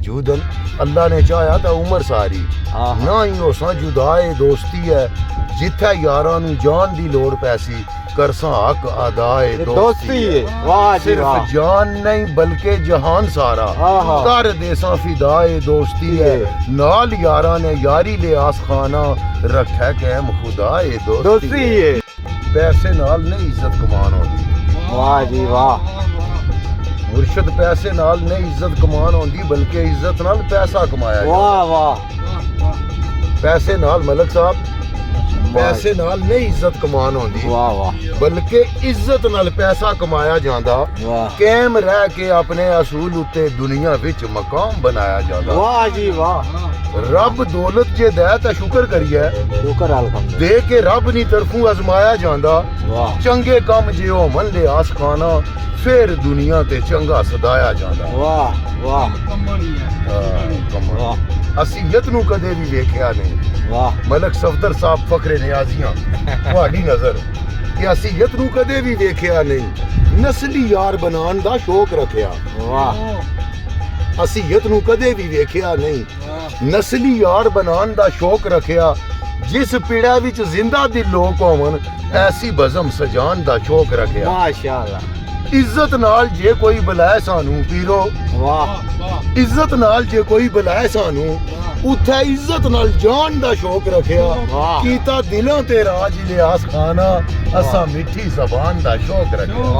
मौजूद हैं। अल्लाह ने चाहा तो उम्र सारी ना ही होसा जुदाए दोस्ती है, जिथे यारां नू जान दी लोड़ पैसी करसा हक अदाए दोस्ती है। वाह जी सिर्फ वाह। जान नहीं बल्कि जहान सारा कर देसा फिदाए दोस्ती है, नाल यारां ने यारी ले आस खाना रखा कैम खुदाए दोस्ती है। पैसे नाल नहीं इज्जत कमान होती। वाह जी वाह। मुर्शद पैसे नाल नहीं इज्जत कमान होती बल्कि इज्जत नाल पैसा कमाया वाह वाह। पैसे नाल मलक साहब पैसे नाल नहीं इज्जत कमान होती वाह वाह। बल्कि इज्जत नाल पैसा कमाया जांदा, कायम रह के अपने असूल उत्ते दुनिया विच मकाम बनाया जांदा। वाह जी वाह। रब दौलत जे दे तां शुक्र करिए, शुक्र अल्हम्दुलिल्लाह। दे के रब नी तरफों अजमाया जांदा। वाह। चंगे कम जे होवन ले आस खाना फिर दुनिया ते चंगा सदाया जांदा। वाह वाह। वाह। असीयत नू कदे भी वेखिया नहीं। वाह। मलक सफदर साहब फखरे नियाजियां ਤੁਹਾਡੀ नजर कि असीयत नू कदे भी वेखिया नहीं, नस्ली यार बनान दा शौक रखिया। वाह। असीयत नू कदे भी वेखिया नहीं, नस्ली यार बनान दा शौक रखिया। जिस पीड़ा विच जिंदा दिल लोक होवन ऐसी बज़म सजान दा शौक रखिया। माशाअल्लाह। इज्जत नाल जे कोई बुलाए सानू पीरो, वाह। इज्जत नाल जे कोई बुलाए सानू उथे इज्जत नाल जान दा शौक रखिया। कीता दिलों ते राज लियास खाना असा मिठी जबान दा शौक रखिया।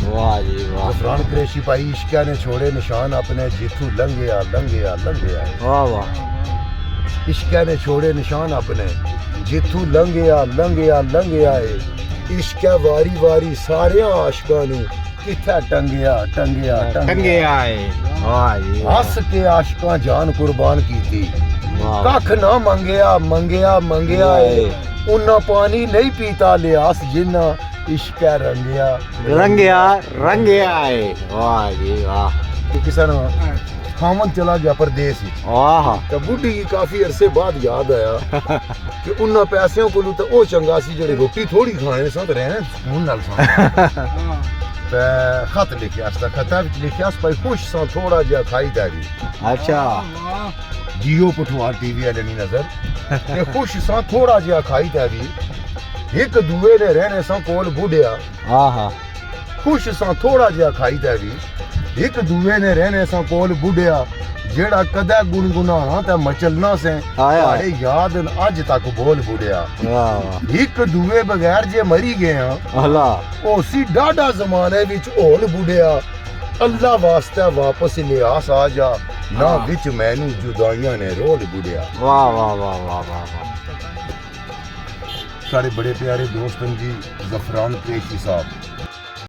वाह जी वाह। ज़फ़रान कुरैशी पाई इश्क़ा ने छोड़े निशान अपने, जिथू लंघिया लंघिया लंघिया। वाह वाह। इश्क़ा ने छोड़े निशान अपने, जिथू लंघिया लंघिया लंघिया। इश्क़ा वारी वारी सारे आशिकां नू किथे टंगिया टंगिया टंगिया है। वाह जी वाह। हस के आशिकां जान कुर्बान कीती, वाह। कख ना मंगिया मंगिया मंगिया है। उन्ना पानी नहीं पीता लियास जिन्ना इश्क़ रंगिया रंगिया रंगिया है। वाह जी वाह। कि किसी ने खामन चला गया परदेस ही, वाह। तो बुढ़ी की काफी अरसे बाद याद आया कि उन्ना पैसों को तो वो चंगा सी जेड़े रोटी थोड़ी खाने सा ते रहने सुकून नाल सा। ते खत लिखिया सा, खता विच लिखिया सा भाई खुश सा थोड़ा जिहा खाई दैगी। अच्छा। जियो पठवार टीवी वाले नी नजर ते खुश सा थोड़ा जिहा खाई दैगी। एक दूए ने रहने सा कोल बुढ़िया, आहा। खुश सा थोड़ा जिहा खाई दैगी। एक दूए ने रहने सा कोल बुढ़िया, जेड़ा कदे गुनगुनाना ते मचलना से साढ़े याद अज तक बोल बुढ़िया। एक दूए बगैर जे मरी गए अल्लाह ओसी डाडा जमाने विच होल बुढ़िया। अल्लाह वास्ते वापस लियास आ जा ना विच मैनू जुदाइयां ने रोल बुढ़िया। वाह वाह वाह वाह वाह। साढ़े बड़े प्यारे दोस्त जी ज़फ़रान कुरैशी साहब